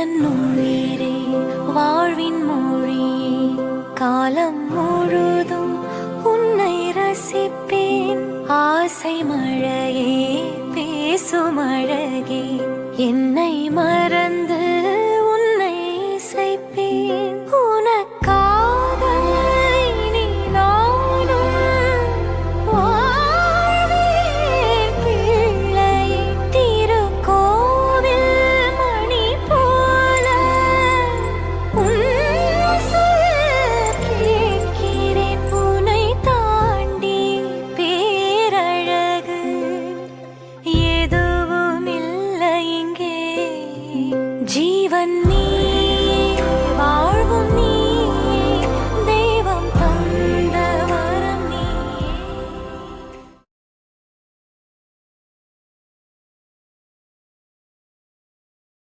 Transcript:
எந்தன் உயிரே வாழ்வின் மொழியே, காலம் முழுதும் உன்னை ரசிப்பேன். ஆசை மழையே பேசும் அழகே, என்னை மறந்து உன்னை இசைப்பேன். உனக்காக இனி நானும் வாழ்வேன் பிள்ளையே. திருக்கோவில் மணி போல உன் சொல் கேட்கிறேன். உன்னை தாண்டி பேரழகு எதுவும் இல்லை இங்கே. ஜீவன்